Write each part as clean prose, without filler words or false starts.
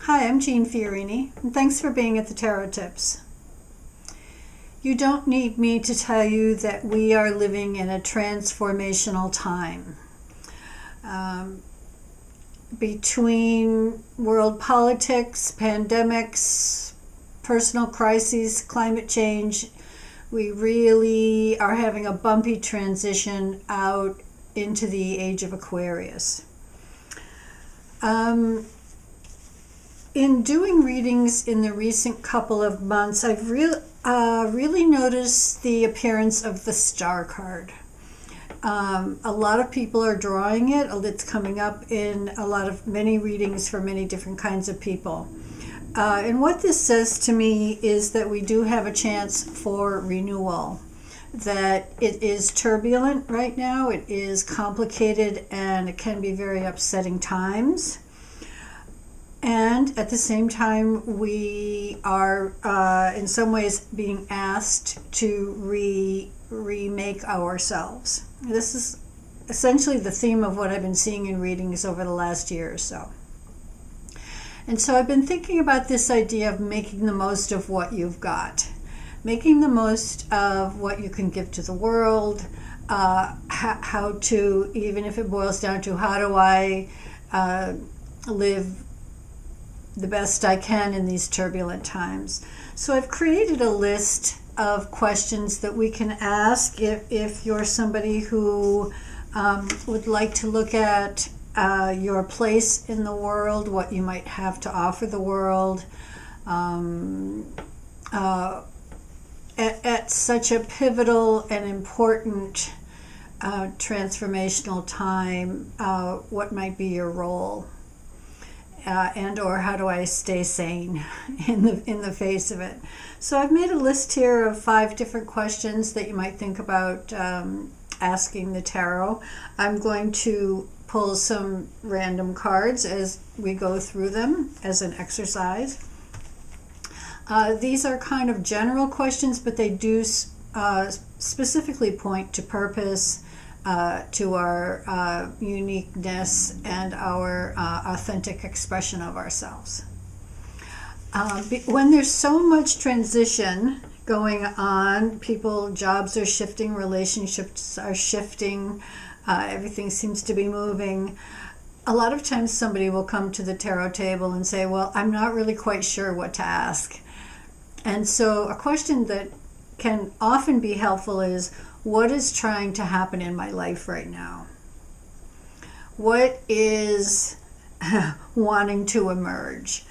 Hi, I'm Jeanne Fiorini, and thanks for being at the Tarot Tips. You don't need me to tell you that we are living in a transformational time. Between world politics, pandemics, personal crises, climate change, we really are having a bumpy transition out into the age of Aquarius. In doing readings in the recent couple of months, I've really noticed the appearance of the star card. A lot of people are drawing it. It's coming up in many readings for many different kinds of people. And what this says to me is that we do have a chance for renewal, that it is turbulent right now, it is complicated, and it can be very upsetting times. And at the same time, we are in some ways being asked to remake ourselves. This is essentially the theme of what I've been seeing in readings over the last year or so. And so I've been thinking about this idea of making the most of what you've got, making the most of what you can give to the world, how to, even if it boils down to how do I live the best I can in these turbulent times. So I've created a list of questions that we can ask if you're somebody who would like to look at your place in the world, what you might have to offer the world at such a pivotal and important transformational time. What might be your role? And or how do I stay sane in the face of it? So I've made a list here of 5 different questions that you might think about asking the tarot. I'm going to pull some random cards as we go through them as an exercise. These are kind of general questions, but they do specifically point to purpose, to our uniqueness and our authentic expression of ourselves. When there's so much transition going on, jobs are shifting, relationships are shifting, everything seems to be moving. A lot of times somebody will come to the tarot table and say, well, I'm not really quite sure what to ask. And so a question that can often be helpful is, what is trying to happen in my life right now? What is wanting to emerge?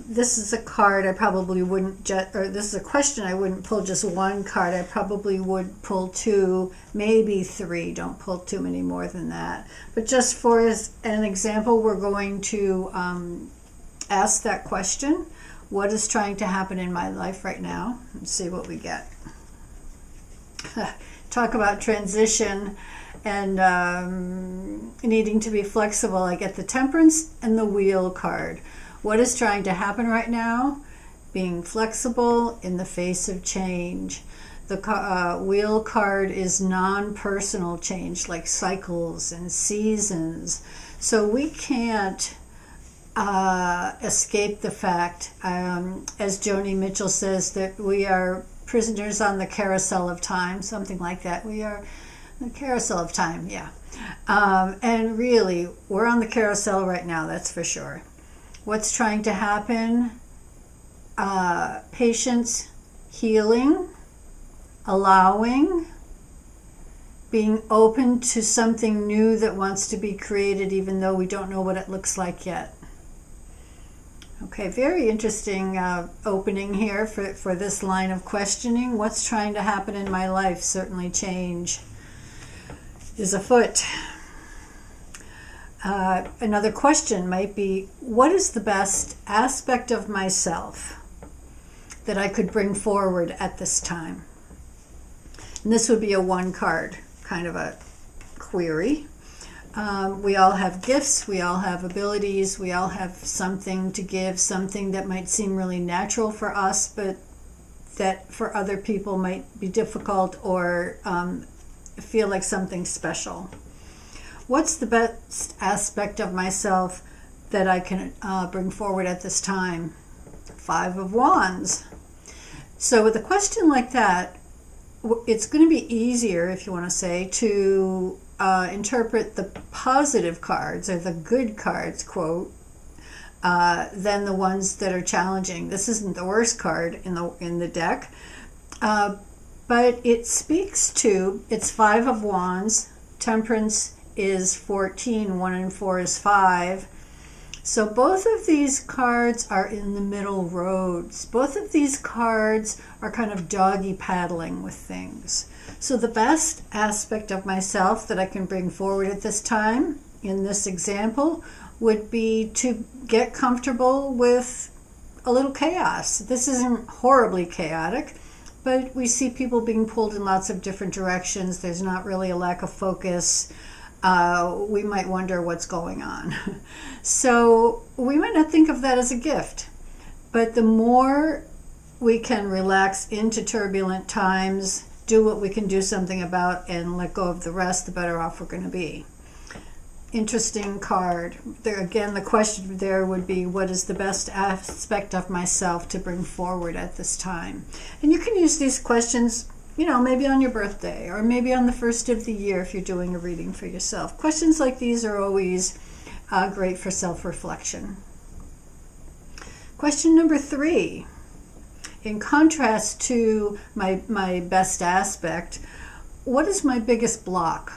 This is a card I probably wouldn't this is a question I wouldn't pull just one card. I probably would pull 2, maybe 3. Don't pull too many more than that. But just for an example, we're going to ask that question. What is trying to happen in my life right now? And see what we get. Talk about transition and needing to be flexible. I get the Temperance and the Wheel card. What is trying to happen right now? Being flexible in the face of change. The Wheel card is non-personal change, like cycles and seasons. So we can't escape the fact, as Joni Mitchell says, that we are prisoners on the carousel of time, something like that. We are the carousel of time, yeah. And really, we're on the carousel right now, that's for sure. What's trying to happen? Patience, healing, allowing, being open to something new that wants to be created, even though we don't know what it looks like yet. Okay, very interesting opening here for this line of questioning. What's trying to happen in my life? Certainly change is afoot. Another question might be, what is the best aspect of myself that I could bring forward at this time? And this would be a 1 card, kind of a query. We all have gifts, we all have abilities, we all have something to give, something that might seem really natural for us, but that for other people might be difficult or feel like something special. What's the best aspect of myself that I can bring forward at this time. 5 of Wands. So with a question like that, it's going to be easier, if you want to say, to interpret the positive cards, or the good cards, quote, than the ones that are challenging. This isn't the worst card in the deck, but it speaks to, it's 5 of Wands, Temperance is 14, 1 and 4 is 5. So both of these cards are in the middle roads. Both of these cards are kind of doggy paddling with things. So the best aspect of myself that I can bring forward at this time, in this example, would be to get comfortable with a little chaos. This isn't horribly chaotic, but we see people being pulled in lots of different directions. There's not really a lack of focus. We might wonder what's going on. So we might not think of that as a gift, but the more we can relax into turbulent times, do what we can do something about, and let go of the rest, the better off we're going to be. Interesting card. There again, the question there would be, what is the best aspect of myself to bring forward at this time? And you can use these questions, you know, maybe on your birthday, or maybe on the first of the year if you're doing a reading for yourself. Questions like these are always great for self-reflection. Question number 3. In contrast to my best aspect, what is my biggest block?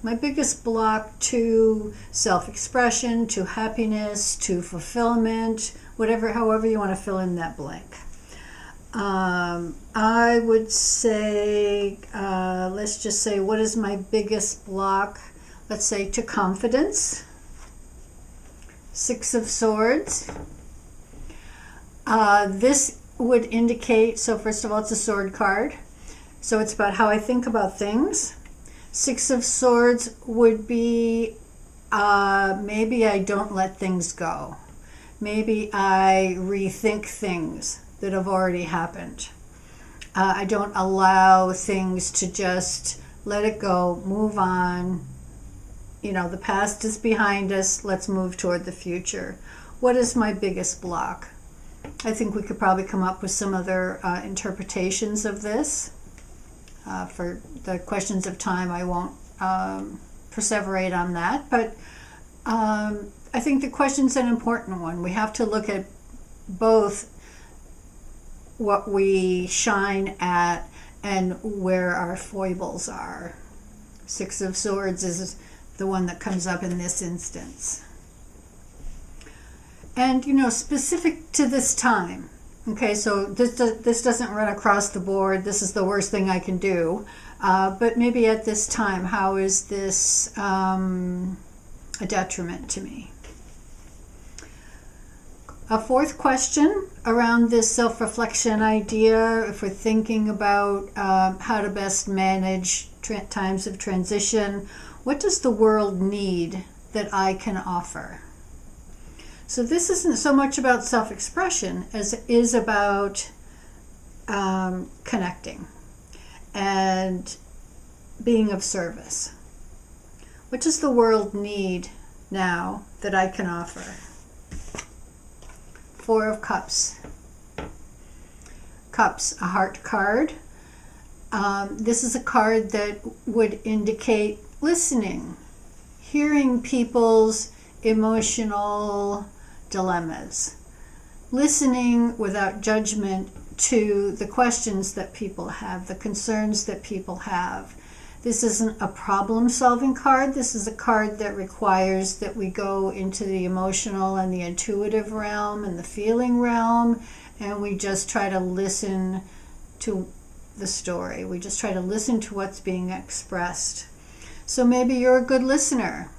My biggest block to self-expression, to happiness, to fulfillment, however you want to fill in that blank. I would say, let's just say, what is my biggest block? Let's say to confidence. 6 of Swords. This would indicate, so first of all, it's a sword card. So it's about how I think about things. 6 of Swords would be, maybe I don't let things go. Maybe I rethink things that have already happened. I don't allow things to just let it go, move on. You know, the past is behind us. Let's move toward the future. What is my biggest block? I think we could probably come up with some other interpretations of this. For the questions of time, I won't perseverate on that, but I think the question's an important one. We have to look at both what we shine at and where our foibles are. 6 of Swords is the one that comes up in this instance. And, you know, specific to this time. Okay, so this doesn't run across the board. This is the worst thing I can do. But maybe at this time, how is this a detriment to me? A fourth question around this self-reflection idea, if we're thinking about how to best manage times of transition, what does the world need that I can offer? So this isn't so much about self-expression as it is about connecting and being of service. What does the world need now that I can offer? 4 of Cups. Cups, a heart card. This is a card that would indicate listening, hearing people's emotional dilemmas, listening without judgment to the questions that people have, the concerns that people have. This isn't a problem-solving card. This is a card that requires that we go into the emotional and the intuitive realm and the feeling realm, and we just try to listen to the story. We just try to listen to what's being expressed. So maybe you're a good listener.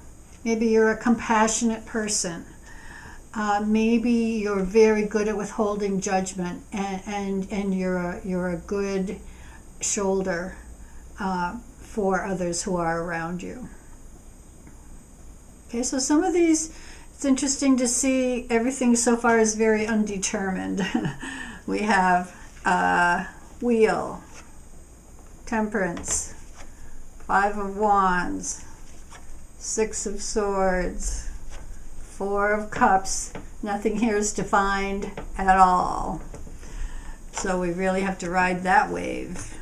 Maybe you're a compassionate person. Maybe you're very good at withholding judgment, and you're a good shoulder for others who are around you. Okay, so some of these, it's interesting to see everything so far is very undetermined. We have Wheel, Temperance, 5 of Wands, 6 of Swords, Four of Cups. Nothing here is defined at all. So we really have to ride that wave.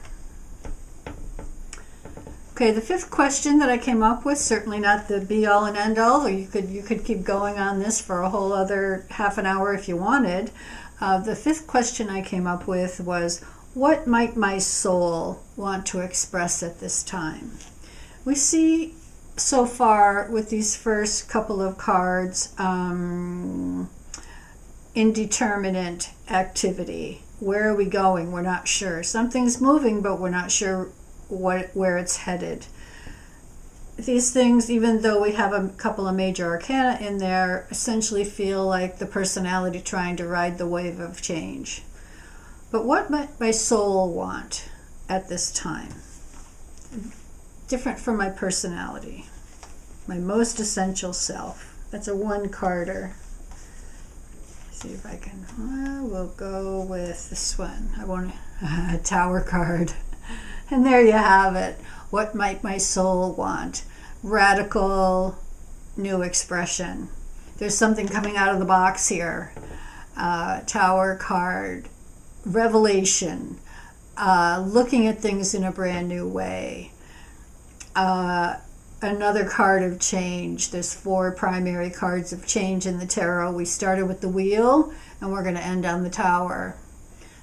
Okay, the fifth question that I came up with, certainly not the be-all and end-all, or you could keep going on this for a whole other half an hour if you wanted. The fifth question I came up with was, what might my soul want to express at this time? We see so far with these first couple of cards, indeterminate activity. Where are we going? We're not sure. Something's moving, but we're not sure where it's headed. These things, even though we have a couple of major arcana in there, essentially feel like the personality trying to ride the wave of change. But what might my soul want at this time? Different from my personality. My most essential self. That's a one-carder. See if I can, we'll go with this one. I want a Tower card. And there you have it. What might my soul want? Radical new expression. There's something coming out of the box here. Tower card. Revelation. Looking at things in a brand new way. Another card of change. There's 4 primary cards of change in the tarot. We started with the Wheel, and we're going to end on the Tower.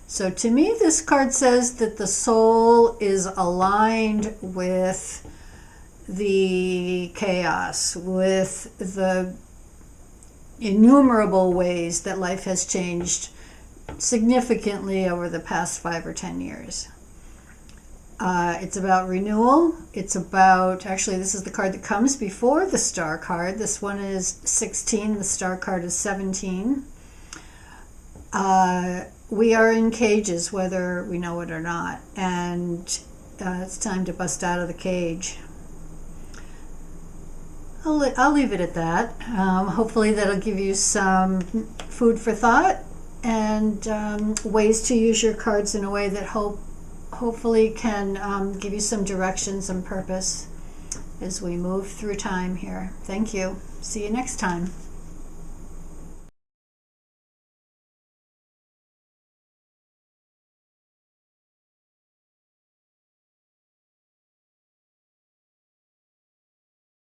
So to me, this card says that the soul is aligned with the chaos, with the innumerable ways that life has changed significantly over the past 5 or 10 years. It's about renewal. It's about, actually, this is the card that comes before the Star card. This one is 16. The Star card is 17. We are in cages, whether we know it or not, and it's time to bust out of the cage. I'll leave it at that. Hopefully that'll give you some food for thought and ways to use your cards in a way that hopefully can give you some direction, some purpose as we move through time here. Thank you. See you next time.